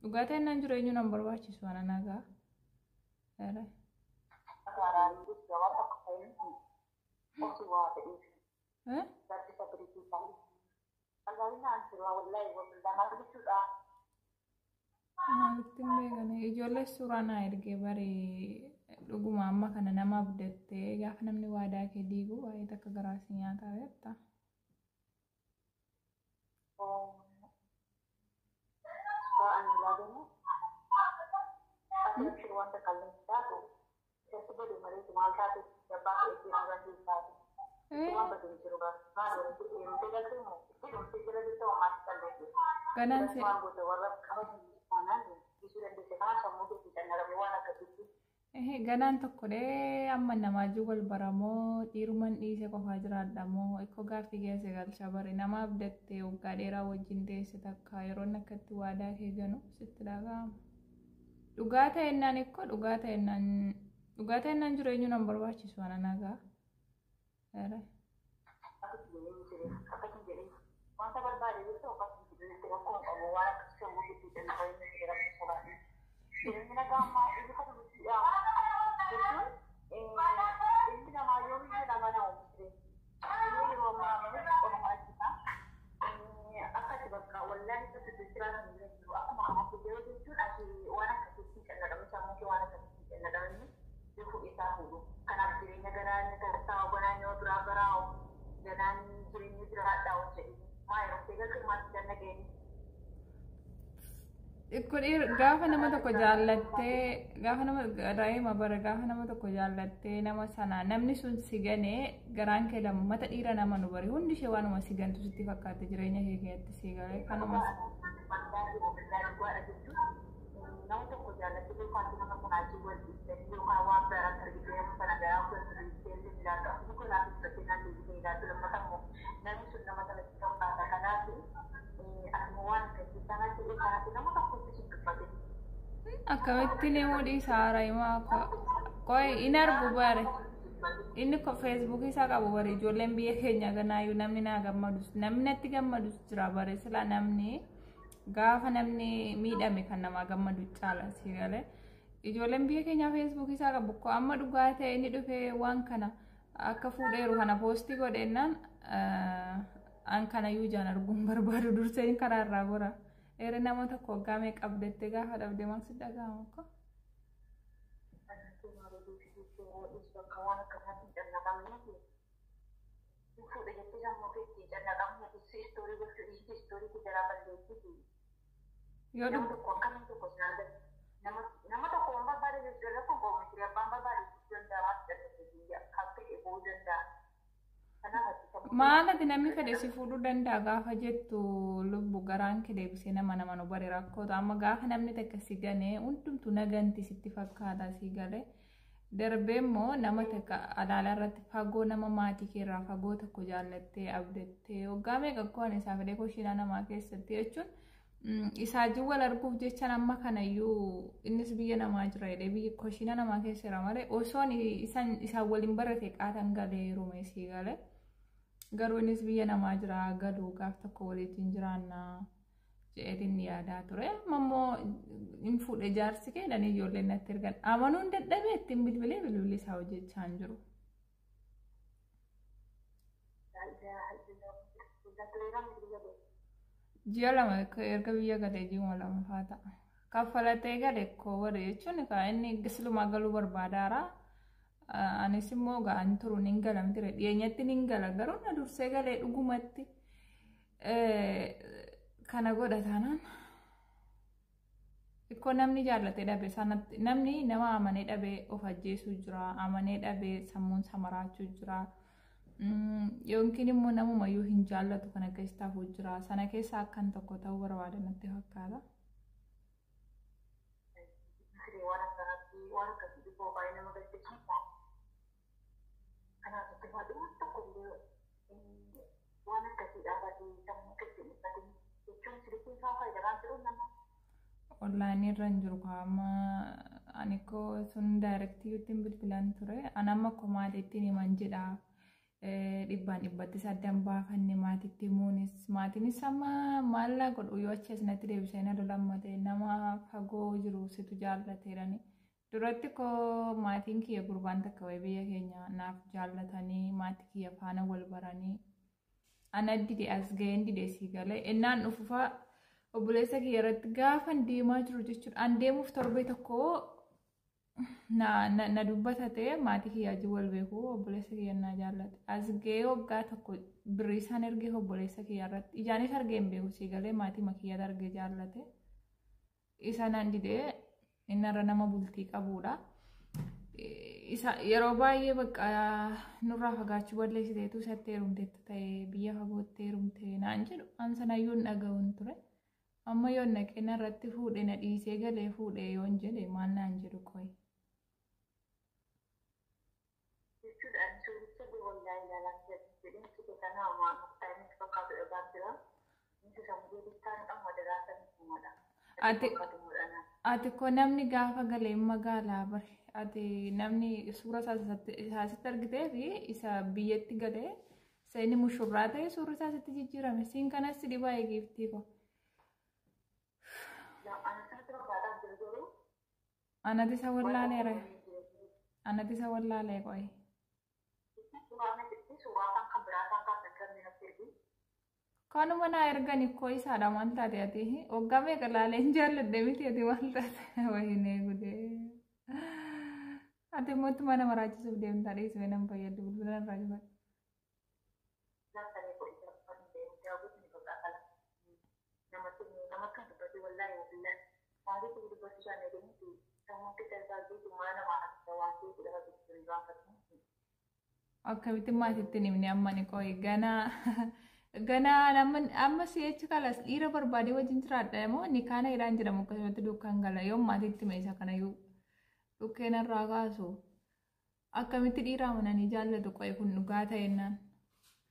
Dhugaatii innaan jiru eenyu nan barbaachisu ana nagaa. Era. Eh? Maalitti hin beekane ijoollee suuraa naa ergee baree dhuguma amma kana nama abdattee gaafa namni waadaa kee diigu baay'ee takka garaasi nyaataa beektaa. Ganaan se ganaan tokko dee amma namaa jiru wal baramoo dhiiruman dhiise qofaa jiraadhamoo ikkoo gaaffii keessa galcha bare nama abdattee waggaa dheeraa wajjin teesse takka yeroon akkatti waadaa kee ganu sitti dhaga'ama. Dhugaa ta'ennaan ikkoo dhugaa ta'ennaan jiru eenyu nan barbaachisu ana nagaa. Era. Gaafa nama tokko jaallattee gaafa nama daa'ima bara gaafa nama tokko jaallattee nama sana namni sun si ganee garaan kee lammata dhiira nama nu bari hundi ishee waanuma si gantu sitti fakkaate jireenya kee keessatti si galee kanuma akkamitti ni mudhii saara himaa qoy in argu bare inni ko Facebook isaa qabu bare ijoolleen biyya keenya ganaayyuu namni naa gammadus namni natti gammadus jira bare sila namni gaafa namni miidhame kan nama gammadu caala si galee ijoolleen biyya keenya Facebook isaa qabu ko amma dhugaa ta'e inni dhufee waan kana akka fuudheeru kana poostii godhennaan an kana yuu jaan arguun barbaadu durseen karaa irraa gora. Era nama tokko gaamee qabdattee gaafa dhabde maal si dhaga'ama akka? Maalati namni fedhe si fuudhuu danda'a gaafa jettu lubbu garaan kee deebisee nama nu bare rakkoota amma gaafa namni takka si ganee hundumtu naganti sitti fakkaata si galee darbee immoo nama takka alaala irratti fagoo nama maatii keerraa fagoo tokko jaallattee abdattee waggaa meeqa koon isaa fedhee koshiina namaa keessatti jechuun isaa wal arguuf jecha amma kanayyuu innis biyya namaa jira jedhee biyya koshiina namaa keessira malee osoon isaan waliin barate qaatan galee rumee si galee. Garuu innis biyya namaa jira galuu gaaf tokko waliin jiraannaa jedheen yaadaa ture ammoo in fuudhe jaarsi kee danii ijoolleen natti ergan amanuun dadhabee ittiin bilbilli isaa hojjechaa hin jiru. Ji'a lama erga biyya galee ji'uma lama fa'aa ta'a. Kaffalatee gale koo warra jechuun inni gisluma galuu barbaadaara. Anis immoo ga'an turuun hin galamtire dhiyeenyatti hin gala garuu na dursee galee dhugumatti kana godhataanaan ikkoo namni jaallatee dhabe sanatti namni nama amanee dhabee of ajjeesuu jira amanee dhabee sammuun samaraachuu jira yookiin immoo namumayyuu hin jaallatu kan akka istaafuu jira sana keessa akkan tokko ta'uu barbaada natti fakkaata. Online irra hin jiru qaama ani ko sun direct yuutiin bilbilan ture anamma komaatiitti himan jedha dhibbaan dhibbatti saddan baafanne maatitti himuunis maatiinis amma maallaa godhu yoo achi asnatti deebisee na lolammate nama fagoo jiru situ jaallateedhani. Duratti koo maatiin kiyya gurbaan takka wayii biyya keenya naaf jaallatanii maatii kiyya faana wal baranii ana dide as ga'een dide sii galee innaan dhufufa obboleessa kiyya irratti gaafan deemaa jiru jechuudha. An deemuuf torbee tokko na dubbatate maatii kiyya ajii wal beeku obboleessa kiyya na jaallate as ga'ee waggaa tokko birrii isaan ergee obboleessa kiyya irratti ijaanis argee hin beeku sii galee maatii makiyyata argee jaallate isaan didee innarra nama bultii qabuudha. Yeroo baay'ee bakka nurraa fagaachuu balleessiteetu isatti heerumteetta ta'e biyya fagootti heerumte naan jedhu an sanayyuu hin dhaga'uun ture. Amma yoon naqee narratti fuudhe na dhiisee galee fuudhe yoon jedhe maal naan jedhu qoy. Ati ko namni gaafa galee magaalaa bare ati namni suura isaasitti argitee fi isa biyyatti galee isa inni mushurraa ta'e suura isaasitti jijjiirame siin kanas dhibaa eegeeftii ko. Anati isa wallaaleera. Anati isa wallaalee qoy. Kanuma na ergani ko isaadha maal taate ati waggaa meeqa laalee hin jaalladhe miti ati maal taate wahinee gudee. Ati mootummaa nama raachisuuf deemtaa dhiisuu nama fayyadu bilbila irraa jibadhu. Akkamitti maatiitti nimni amma ni qoyi ganaa amma si'echi kalas dhiira barbaadee wajjin jiraadha moo ni kaana jedhaan jedhamu akkasumatti dukkaan gala yoo maatiitti meeshaa kanayyuu dhukkeen irraa kaasu akkamitti dhiira amananii jaallatu qoyi kun dhugaa ta'ennaan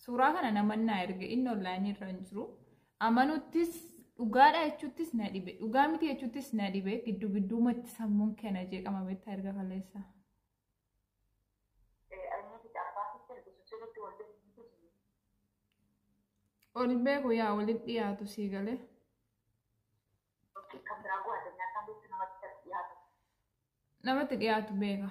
suuraa kana namannaa erge inni onlaayinii irra hin jiru amanuttis dhugaadha jechuuttis na dhibe dhugaa miti jechuuttis na dhibe gidduumatti sammuun kenna jeeqama beektaa erga kaleessa. Ol beeku yaa walitti dhiyaatu sii galee. Namatti dhiyaatu beeka.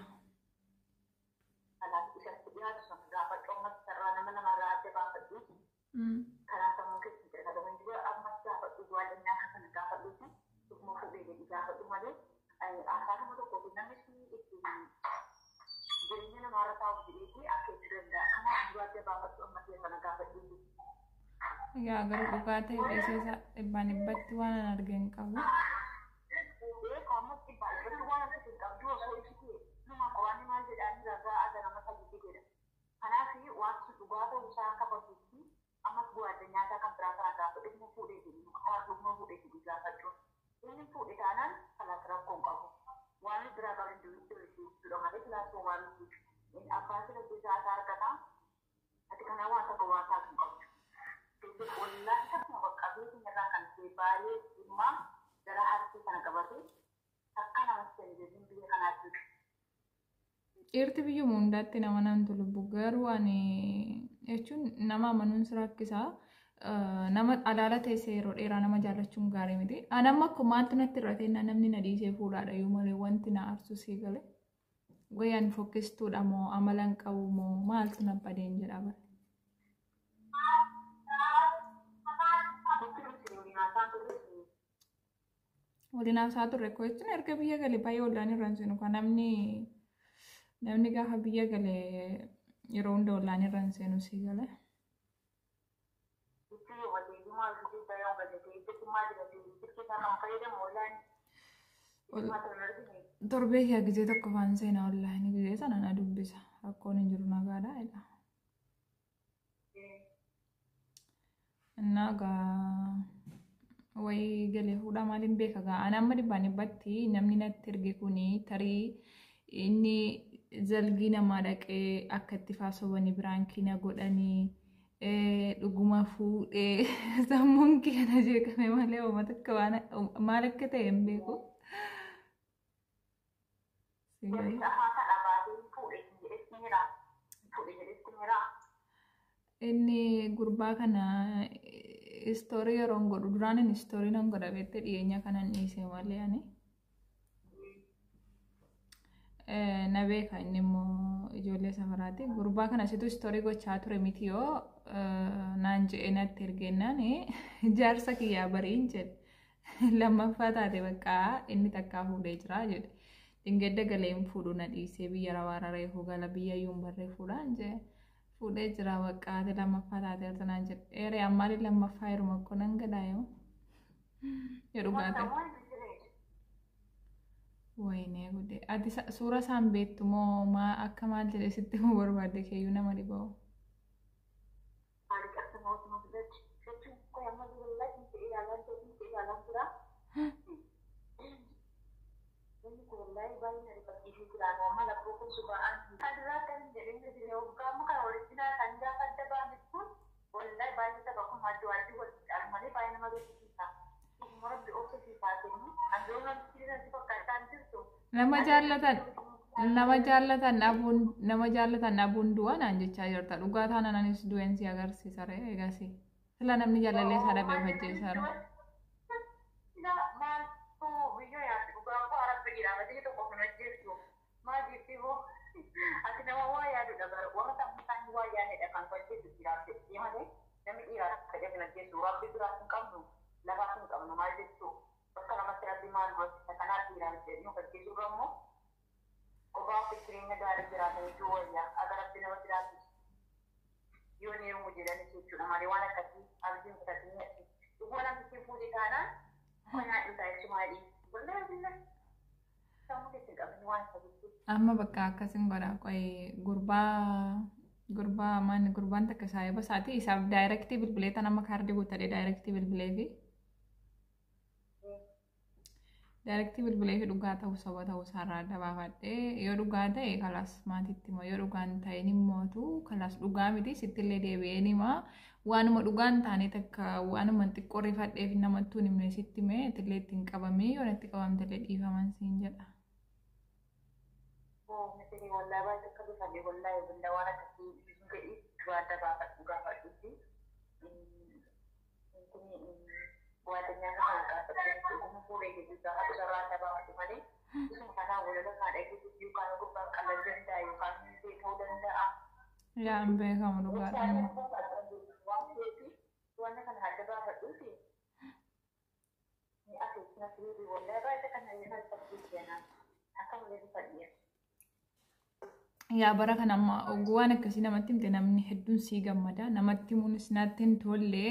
Yaa garuu dhugaa ta'e dhiisee dhibbaan dhibbatti waan an arge hin qabu. Dhiirti biyyuma hundaatti nama namtu lubbu garuu ani jechuun nama amanuun rakkisaa nama alaala teessee yeroo dheeraa nama jaallachuun gaarii miti. Ani amma akkuma maaltu natti irratee namni na dhiisee fuudhaadha yoo malee wanti na aarsu sii gale. Wayyaan fokkistuudha moo amalan qabu moo maaltu na badeen jedha bare. Waliinaaf isaa turre koo jechuun erga biyya galee baay'ee ollaan irra hin seenu kan namni gaafa biyya galee yeroo hunda ollaan irra hin seenu sii galee. Torbee kee gizee tokko faan seenaa ollaan gizee sana na dubbisa rakkoon hin jiru nagaadha jedha. Nagaa wayii galee fuudhaa maaliin beeka gaa ani amma dhibbaan dhibbatti namni natti erge kuni tarii inni zalgii namaa dhaqee akka itti faasobanii biraankii na godhanii dhuguma fuudhee sammuun kee na jeeqame malee uummata akka maal akka ta'e hin beeku. inni gurbaa kana istoorii yeroo godhu duraan inni istoorii nan godha beekte dhiyeenya kanan dhiisee malee ani. Na beeka inni immoo ijoollee safaraati. Gurbaa kana situ istoorii gochaa ture miti yoo naan je'ee natti ergennaan jaarsa kiyyaa bariin jedhe. Lammaffaa taate bakka inni takkaa fuudhee jira jedhe. Dingedda galeen fuudhu na dhiisee biyya rawaa reefuu gala biyya yuun barree fuudhaan jedhe. Fuudhee jira bakka ati lammaffaa taate ertanaan jedhe. Eeree ammaali lammaffaa yeruma akkoo nan gadaayo. Jedhu gaate. Wayinee gudde. Ati suura isaan beektu moo akka maal jedhee sitti himuu barbaadde keeyyuu nama dhiba'u. Nama jaallatan dhabuun du'a naan jechaa jirta. Dhugaa taanaan anis du'een si agarsiisa ree eegasii. Sila namni jaalallee isaa dhabee hojjeessaa ree. Amma bakka akkasin godha qoy gurbaan takka saayiba isaati isaaf daayirektii bilbilee tan amma kaardii guuttadhe daayirektii bilbilee fi dhugaa ta'uu saba ta'uu isaarraa adda baafadhee yoo dhugaa ta'e kalaas maatiitti immoo yoo dhugaan ta'een immootu kalaas dhugaa miti sittillee deebi'een himaa waanuma dhugaan taane takka waanuma xiqqoo rifadheef namattuu himne sitti mee itillee ittiin qabamee yoo natti qabamtellee dhiifaman siin jedha. Yaan beekamu dhugaadhaan. Yaa bara kana amma waan akkasii namatti himte namni hedduun sii gammada. Namatti himuunis natti hin tolle.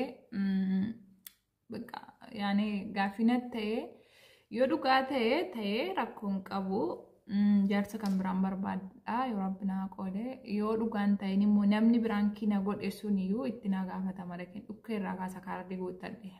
Yaani gaaffii natti ta'ee yoo dhugaa ta'ee rakkoon qabu jaarsa kan biraan barbaadudha yoo rabbi naa qoode yoo dhugaan ta'een immoo namni biraan kina godhe sun iyyuu itti naa gaafatama dhaqeen dhukka irraa kaasa kaardii guuttadhe.